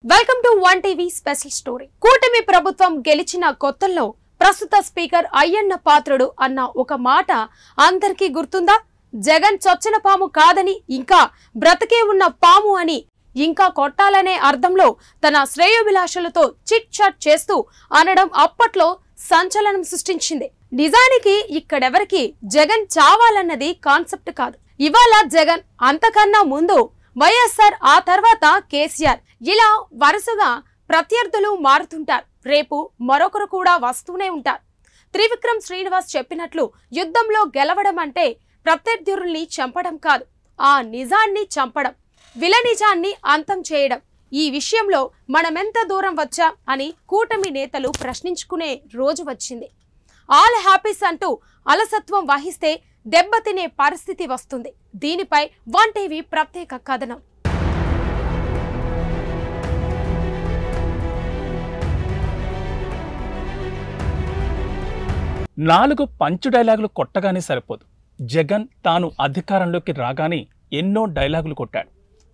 Welcome to one TV special story. కూటమి ప్రభుత్వం గెలిచిన కొత్తల్లో ప్రస్తుత స్పీకర్ అయ్యన్న పాత్రుడు అన్న ఒక మాట అందరికీ గుర్తుందా? జగన్ చొచ్చిన పాము కాదని, ఇంకా బ్రతికే ఉన్న పాము అని, ఇంకా కొట్టాలనే అర్థంలో తన శ్రేయోభిలాషులతో చిట్ చాట్ చేస్తూ అనడం అప్పట్లో సంచలనం సృష్టించింది. నిజానికి ఇక్కడెవరికి జగన్ చావాలన్నది కాన్సెప్ట్ కాదు. ఇవాళ జగన్, అంతకన్నా ముందు వైఎస్ఆర్, ఆ తర్వాత కేసీఆర్, ఇలా వరుసగా ప్రత్యర్థులు మారుతుంటారు. రేపు మరొకరు కూడా వస్తూనే ఉంటారు. త్రివిక్రమ్ శ్రీనివాస్ చెప్పినట్లు యుద్ధంలో గెలవడం అంటే ప్రత్యర్థుల్ని చంపడం కాదు, ఆ నిజాన్ని చంపడం, విలనిజాన్ని అంతం చేయడం. ఈ విషయంలో మనమెంత దూరం వచ్చాం అని కూటమి నేతలు ప్రశ్నించుకునే రోజు వచ్చింది. ఆల్ హ్యాపీస్ అంటూ అలసత్వం వహిస్తే దెబ్బతినే పరిస్థితి వస్తుంది. దీనిపై వన్ టీవీ ప్రత్యేక కథనం. నాలుగు పంచు డైలాగులు కొట్టగానే సరిపోదు. జగన్ తాను అధికారంలోకి రాగానే ఎన్నో డైలాగులు కొట్టాడు.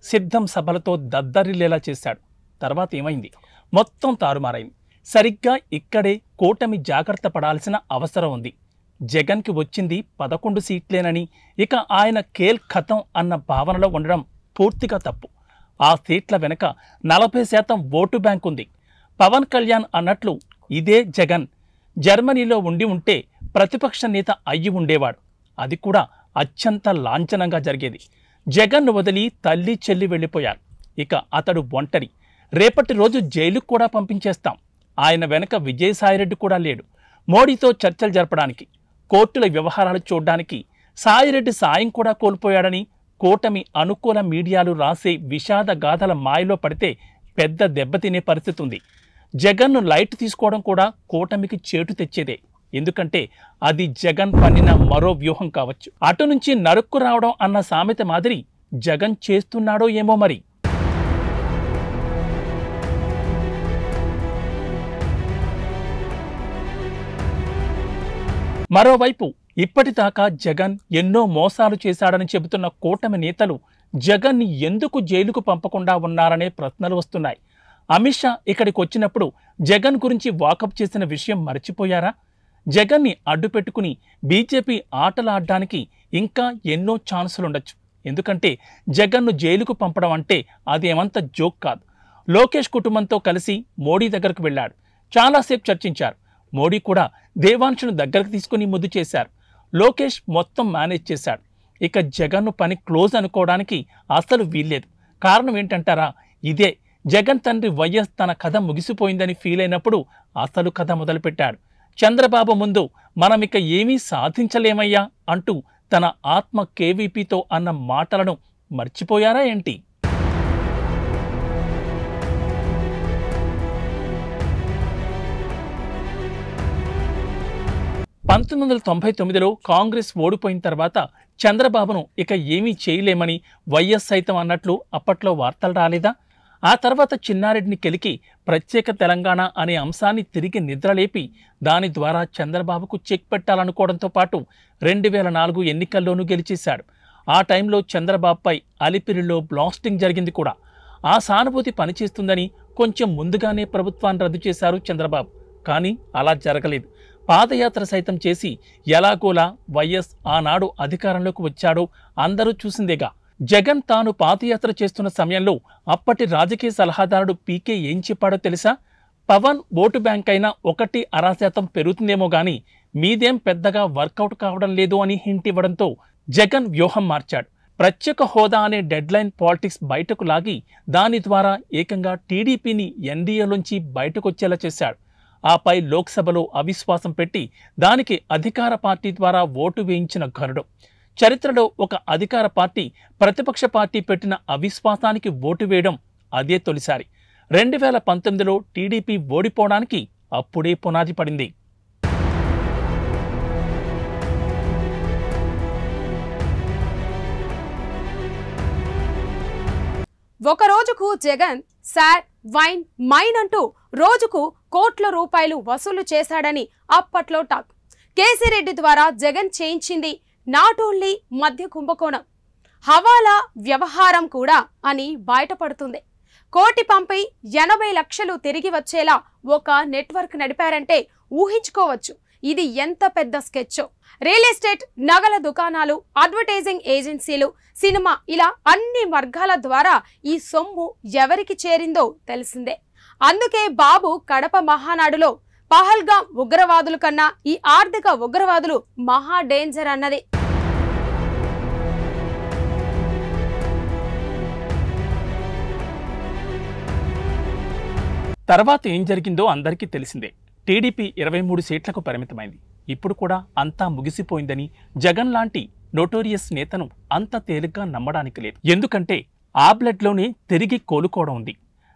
సిద్ధం సభలతో దద్దరిల్లేలా చేశాడు. తర్వాత ఏమైంది? మొత్తం తారుమారైంది. సరిగ్గా ఇక్కడే కూటమి జాగ్రత్త పడాల్సిన అవసరం ఉంది. జగన్కి వచ్చింది 11 సీట్లేనని, ఇక ఆయన ఖేల్ ఖతం అన్న భావనలో ఉండడం పూర్తిగా తప్పు. ఆ సీట్ల వెనుక 40% ఓటు బ్యాంక్ ఉంది. పవన్ కళ్యాణ్ అన్నట్లు ఇదే జగన్ జర్మనీలో ఉంటే ప్రతిపక్ష నేత అయ్యి ఉండేవాడు. అది కూడా అత్యంత లాంఛనంగా జరిగేది. జగన్ను వదిలి తల్లి చెల్లి వెళ్ళిపోయారు. ఇక అతడు ఒంటరి. రేపటి రోజు జైలుకు కూడా పంపించేస్తాం. ఆయన వెనక విజయసాయిరెడ్డి కూడా లేడు. మోడీతో చర్చలు జరపడానికి, కోర్టుల వ్యవహారాలు చూడ్డానికి సాయిరెడ్డి సాయం కూడా కోల్పోయాడని కూటమి అనుకూల మీడియాలు రాసే విషాద గాథల మాయలో పడితే పెద్ద దెబ్బతినే పరిస్థితి ఉంది. జగన్ను లైట్ తీసుకోవడం కూడా కూటమికి చేటు తెచ్చేదే. ఎందుకంటే అది జగన్ పన్నిన మరో వ్యూహం కావచ్చు. అటు నుంచి నరుక్కు రావడం అన్న సామెత మాదిరి జగన్ చేస్తున్నాడో ఏమో మరి. మరోవైపు ఇప్పటిదాకా జగన్ ఎన్నో మోసాలు చేశాడని చెబుతున్న కూటమి నేతలు జగన్ని ఎందుకు జైలుకు పంపకుండా ఉన్నారనే ప్రశ్నలు వస్తున్నాయి. అమిత్ షా ఇక్కడికి వచ్చినప్పుడు జగన్ గురించి వాకప్ చేసిన విషయం మర్చిపోయారా? జగన్ని అడ్డుపెట్టుకుని బీజేపీ ఆటలాడడానికి ఇంకా ఎన్నో ఛాన్సులుండొచ్చు. ఎందుకంటే జగన్ను జైలుకు పంపడం అంటే అదేమంత జోక్ కాదు. లోకేష్ కుటుంబంతో కలిసి మోడీ దగ్గరకు వెళ్ళాడు. చాలాసేపు చర్చించారు. మోడీ కూడా దేవాంశను దగ్గరకు తీసుకుని ముద్దు చేశారు. లోకేష్ మొత్తం మేనేజ్ చేశాడు. ఇక జగన్ను పని క్లోజ్ అనుకోవడానికి అసలు వీల్లేదు. కారణం ఏంటంటారా? ఇదే జగన్ తండ్రి వైఎస్ తన కథ ముగిసిపోయిందని ఫీల్ అయినప్పుడు అసలు కథ మొదలుపెట్టాడు. చంద్రబాబు ముందు మనమిక ఏమీ సాధించలేమయ్యా అంటూ తన ఆత్మ కేవీపీతో అన్న మాటలను మర్చిపోయారా ఏంటి? (1999) కాంగ్రెస్ ఓడిపోయిన తర్వాత చంద్రబాబును ఇక ఏమీ చేయలేమని వైఎస్ సైతం అన్నట్లు అప్పట్లో వార్తలు రాలేదా? ఆ తర్వాత చిన్నారెడ్డిని కెలికి ప్రత్యేక తెలంగాణ అనే అంశాన్ని తిరిగి నిద్రలేపి దాని ద్వారా చంద్రబాబుకు చెక్ పెట్టాలనుకోవడంతో పాటు 2004 ఎన్నికల్లోనూ గెలిచేశాడు. ఆ టైంలో చంద్రబాబుపై అలిపిరిలో బ్లాస్టింగ్ జరిగింది కూడా. ఆ సానుభూతి పనిచేస్తుందని కొంచెం ముందుగానే ప్రభుత్వాన్ని రద్దు చేశారు చంద్రబాబు. కానీ అలా జరగలేదు. పాదయాత్ర సైతం చేసి ఎలాగోలా వైఎస్ ఆనాడు అధికారంలోకి వచ్చాడో అందరూ చూసిందేగా. జగన్ తాను పాదయాత్ర చేస్తున్న సమయంలో అప్పటి రాజకీయ సలహాదారుడు పీకే ఏం చెప్పాడో తెలుసా? పవన్ ఓటు బ్యాంక్ అయినా 1.5% పెరుగుతుందేమో గానీ మీదేం పెద్దగా వర్కౌట్ కావడం లేదు అని హింట్ ఇవ్వడంతో జగన్ వ్యూహం మార్చాడు. ప్రత్యేక హోదా అనే డెడ్లైన్ పాలిటిక్స్ బయటకు లాగి దాని ద్వారా ఏకంగా టీడీపీని ఎన్డీఏలోంచి బయటకొచ్చేలా చేశాడు. ఆపై లోక్సభలో అవిశ్వాసం పెట్టి దానికి అధికార పార్టీ ద్వారా ఓటు వేయించిన ఘనుడు. చరిత్రలో ఒక అధికార పార్టీ ప్రతిపక్ష పార్టీ పెట్టిన అవిశ్వాసానికి ఓటు వేయడం అదే తొలిసారి. 2019లో టీడీపీ ఓడిపోవడానికి అప్పుడే పునాది పడింది. ఒక రోజుకు జగన్ శాడ్, వైన్, మైన్ అంటూ రోజుకు కోట్ల రూపాయలు వసూలు చేశాడని అప్పట్లో టాక్. కేసీరెడ్డి ద్వారా జగన్ చేయించింది నాట్ ఓన్లీ మద్య కుంభకోణం, హవాలా వ్యవహారం కూడా అని బయటపడుతుంది. కోటి పంపి 80 లక్షలు తిరిగి వచ్చేలా ఒక నెట్వర్క్ నడిపారంటే ఊహించుకోవచ్చు ఇది ఎంత పెద్ద స్కెచ్చో. రియల్ ఎస్టేట్, నగల దుకాణాలు, అడ్వర్టైజింగ్ ఏజెన్సీలు, సినిమా ఇలా అన్ని వర్గాల ద్వారా ఈ సొమ్ము ఎవరికి చేరిందో తెలిసిందే. అందుకే బాబు కడప మహానాడులో పహల్గాం ఉగ్రవాదుల కన్నా ఈ ఆర్థిక ఉగ్రవాదులు మహా డేంజర్ అన్నది. తర్వాత ఏం జరిగిందో అందరికీ తెలిసిందే. టీడీపీ 23 సీట్లకు పరిమితమైంది. ఇప్పుడు కూడా అంతా ముగిసిపోయిందని జగన్ లాంటి నోటోరియస్ నేతను అంత తేలిగ్గా నమ్మడానికి లేదు. ఎందుకంటే ఆ బ్లడ్లోనే తిరిగి కోలుకోవడం ఉంది.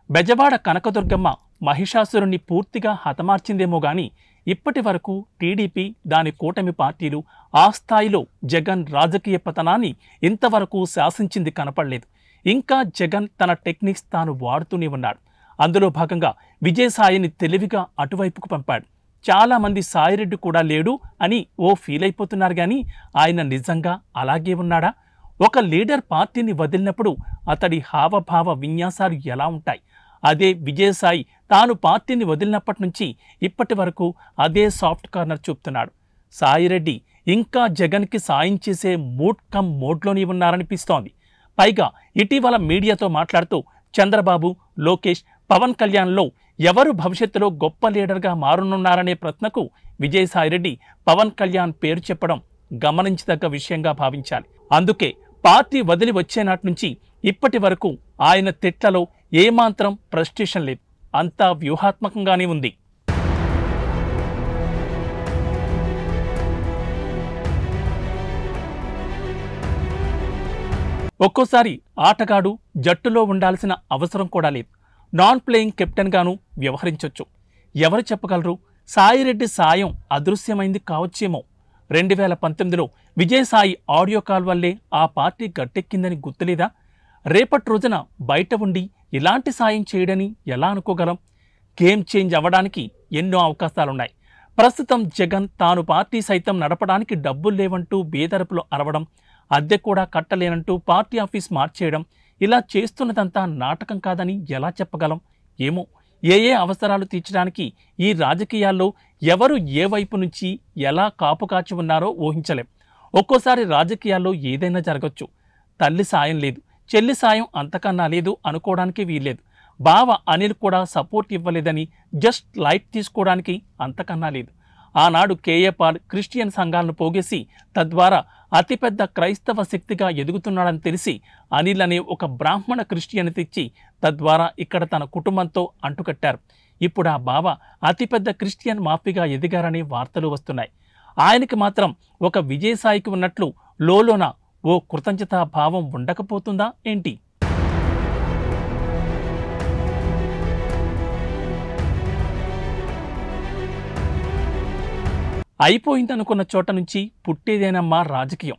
బెజవాడ కనకదుర్గమ్మ మహిషాసురుణ్ణి పూర్తిగా హతమార్చిందేమో గాని ఇప్పటి వరకు టీడీపీ, దాని కూటమి పార్టీలు ఆ స్థాయిలో జగన్ రాజకీయ పతనాన్ని ఇంతవరకు శాసించింది కనపడలేదు. ఇంకా జగన్ తన టెక్నిక్స్ తాను వాడుతూనే ఉన్నాడు. అందులో భాగంగా విజయసాయిని తెలివిగా అటువైపుకు పంపాడు. చాలామంది సాయిరెడ్డి కూడా లేడు అని ఫీల్ అయిపోతున్నారు కానీ ఆయన నిజంగా అలాగే ఉన్నాడా? ఒక లీడర్ పార్టీని వదిలినప్పుడు అతడి హావభావ విన్యాసాలు ఎలా ఉంటాయి? అదే విజయసాయి తాను పార్టీని వదిలినప్పటి నుంచి ఇప్పటి వరకు అదే సాఫ్ట్ కార్నర్ చూపుతున్నాడు. సాయిరెడ్డి ఇంకా జగన్కి సాయం చేసే మోడ్లోనే ఉన్నారనిపిస్తోంది. పైగా ఇటీవల మీడియాతో మాట్లాడుతూ చంద్రబాబు, లోకేష్, పవన్ కళ్యాణ్లో ఎవరు భవిష్యత్తులో గొప్ప లీడర్గా మారనున్నారనే ప్రశ్నకు విజయసాయిరెడ్డి పవన్ కళ్యాణ్ పేరు చెప్పడం గమనించదగ్గ విషయంగా భావించాలి. అందుకే పార్టీ వదిలి వచ్చేనాటి నుంచి ఇప్పటి వరకు ఆయన తిట్లలో ఏమాత్రం ఫ్రస్ట్రేషన్ లేదు. అంతా వ్యూహాత్మకంగానే ఉంది. ఒక్కోసారి ఆటగాడు జట్టులో ఉండాల్సిన అవసరం కూడా లేదు. నాన్ ప్లేయింగ్ కెప్టెన్ గాను వ్యవహరించొచ్చు. ఎవరు చెప్పగలరు? సాయిరెడ్డి సాయం అదృశ్యమైంది కావచ్చేమో. 2019లో విజయసాయి ఆడియో కాల్ వల్లే ఆ పార్టీ గట్టెక్కిందని గుర్తులేదా? రేపటి రోజున బయట ఉండి ఇలాంటి సాయం చేయడని ఎలా అనుకోగలం? గేమ్ చేంజ్ అవ్వడానికి ఎన్నో అవకాశాలున్నాయి. ప్రస్తుతం జగన్ తాను పార్టీ సైతం నడపడానికి డబ్బులు లేవంటూ బేదరపులు అరవడం, అద్దె కూడా కట్టలేనంటూ పార్టీ ఆఫీస్ మార్చేయడం, ఇలా చేస్తున్నదంతా నాటకం కాదని ఎలా చెప్పగలం? ఏమో, ఏ అవసరాలు తీర్చడానికి ఈ రాజకీయాల్లో ఎవరు ఏ వైపు నుంచి ఎలా కాపు కాచి ఉన్నారో ఊహించలేం. ఒక్కోసారి రాజకీయాల్లో ఏదైనా జరగచ్చు. తల్లి సాయం లేదు, చెల్లి సాయం అంతకన్నా లేదు అనుకోవడానికి వీల్లేదు. బావ అనిల్ కూడా సపోర్ట్ ఇవ్వలేదని జస్ట్ లైట్ తీసుకోవడానికి అంతకన్నా లేదు. ఆనాడు కేఏ పాల్ క్రిస్టియన్ సంఘాలను పోగేసి తద్వారా అతిపెద్ద క్రైస్తవ శక్తిగా ఎదుగుతున్నాడని తెలిసి అనిల్ అనే ఒక బ్రాహ్మణ క్రిస్టియన్ తెచ్చి తద్వారా ఇక్కడ తన కుటుంబంతో అంటుకట్టారు. ఇప్పుడు ఆ బావ అతిపెద్ద క్రిస్టియన్ మాఫీగా ఎదిగారనే వార్తలు వస్తున్నాయి. ఆయనకి మాత్రం ఒక విజయసాయికి ఉన్నట్లు లోలోన ఓ కృతజ్ఞతా భావం ఉండకపోతుందా ఏంటి? అయిపోయిందనుకున్న చోట నుంచి పుట్టేదేనమ్మా రాజకీయం.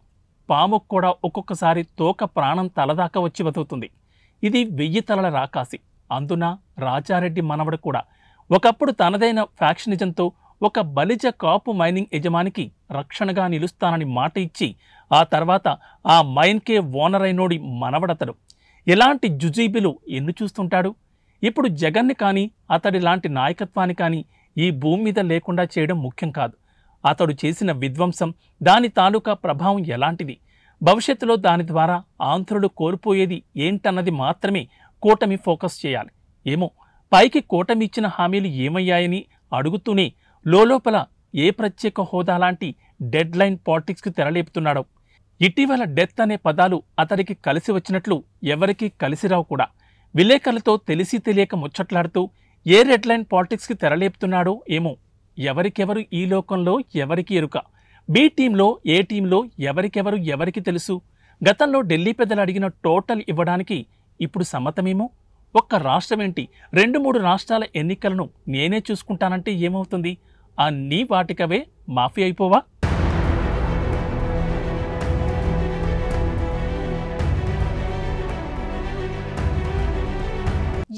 పాముకు కూడా ఒక్కొక్కసారి తోక ప్రాణం తలదాకా వచ్చి బతుకుతుంది. ఇది 1000 తలల రాకాసి. అందున రాజారెడ్డి మనవడు కూడా ఒకప్పుడు తనదైన ఫ్యాక్షనిజంతో ఒక బలిజ కాపు మైనింగ్ యజమానికి రక్షణగా నిలుస్తానని మాట ఇచ్చి ఆ తర్వాత ఆ మైన్కే ఓనర్ అయినోడి మనవడతడు. ఎలాంటి జుజీబిలు ఎన్ను చూస్తుంటాడు? ఇప్పుడు జగన్ని కానీ అతడి లాంటి నాయకత్వాన్ని కానీ ఈ భూమి మీద లేకుండా చేయడం ముఖ్యం కాదు. అతడు చేసిన విధ్వంసం, దాని తాలూకా ప్రభావం ఎలాంటిది, భవిష్యత్తులో దాని ద్వారా ఆంధ్రులు కోల్పోయేది ఏంటన్నది మాత్రమే కూటమి ఫోకస్ చేయాలి. ఏమో, పైకి కూటమి ఇచ్చిన హామీలు ఏమయ్యాయని అడుగుతూనే లోపల ఏ ప్రత్యేక హోదా లాంటి డెడ్ లైన్ పాలిటిక్స్కి తెరలేపుతున్నాడో. ఇటీవల డెత్ అనే పదాలు అతడికి కలిసి వచ్చినట్లు ఎవరికీ కలిసిరావు కూడా. విలేకరులతో తెలిసి తెలియక ముచ్చట్లాడుతూ ఏ రెడ్ లైన్ పాలిటిక్స్కి తెరలేపుతున్నాడో ఏమో. ఎవరికెవరు ఈ లోకంలో ఎవరికి ఎరుక? బి టీంలో ఏ టీంలో ఎవరికి తెలుసు? గతంలో ఢిల్లీ పెద్దలు అడిగిన టోటల్ ఇవ్వడానికి ఇప్పుడు సమ్మతమేమో. ఒక్క రాష్ట్రమేంటి, 2-3 రాష్ట్రాల ఎన్నికలను నేనే చూసుకుంటానంటే ఏమవుతుంది? అన్నీ వాటికవే మాఫీ అయిపోవా?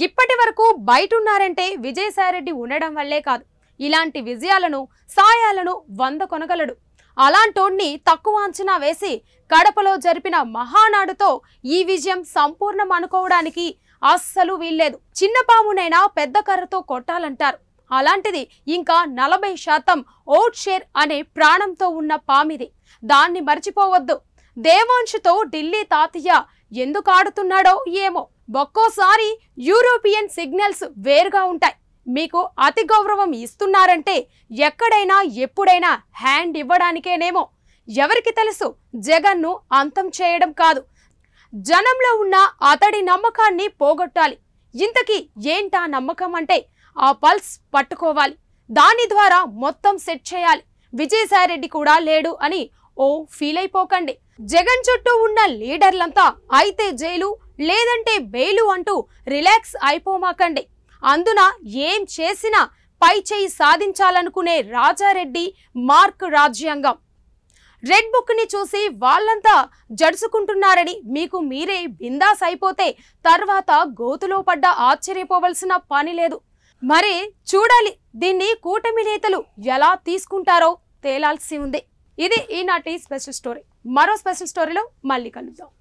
ఇప్పటి వరకు బయటున్నారంటే విజయసాయిరెడ్డి ఉండడం వల్లే కాదు. ఇలాంటి విజయాలను, సాయాలను 100 కొనగలడు. అలాంటోణ్ణి తక్కువ అంచనా వేసి కడపలో జరిపిన మహానాడుతో ఈ విజయం సంపూర్ణం అనుకోవడానికి అస్సలు వీల్లేదు. చిన్న పామునైనా పెద్ద కర్రతో కొట్టాలంటారు. అలాంటిది ఇంకా 40% ఓట్ షేర్ అనే ప్రాణంతో ఉన్న పామిది. దాన్ని మర్చిపోవద్దు. దేవాంశుతో ఢిల్లీ తాతయ్య ఎందుకు ఆడుతున్నాడో ఏమో. ఒక్కోసారి యూరోపియన్ సిగ్నల్స్ వేరుగా ఉంటాయి. మీకు అతి గౌరవం ఇస్తున్నారంటే ఎక్కడైనా ఎప్పుడైనా హ్యాండ్ ఇవ్వడానికేనేమో. ఎవరికి తెలుసు, జగన్ను అంతం చేయడం కాదు, జనంలో ఉన్న అతడి నమ్మకాన్ని పోగొట్టాలి. ఇంతకీ ఏంటా నమ్మకం అంటే ఆ పల్స్ పట్టుకోవాలి. దాని ద్వారా మొత్తం సెట్ చేయాలి. విజయసాయిరెడ్డి కూడా లేడు అని ఓ ఫీల్ అయిపోకండి. జగన్ చుట్టూ ఉన్న లీడర్లంతా అయితే జైలు లేదంటే బెయిలు అంటూ రిలాక్స్ అయిపోమాకండి. అందున ఏం చేసినా పై చేయి సాధించాలనుకునే రాజారెడ్డి మార్క్ రాజ్యాంగం. రెడ్ బుక్ ని చూసి వాళ్ళంతా జడుసుకుంటున్నారని మీకు మీరే బిందాస్ అయిపోతే తర్వాత గోతులో పడ్డ ఆశ్చర్యపోవలసిన పని లేదు. మరి చూడాలి దీన్ని కూటమి నేతలు ఎలా తీసుకుంటారో తేలాల్సి ఉంది. ఇది ఈనాటి స్పెషల్ స్టోరీ. మరో స్పెషల్ స్టోరీలో మళ్ళీ కలుద్దాం.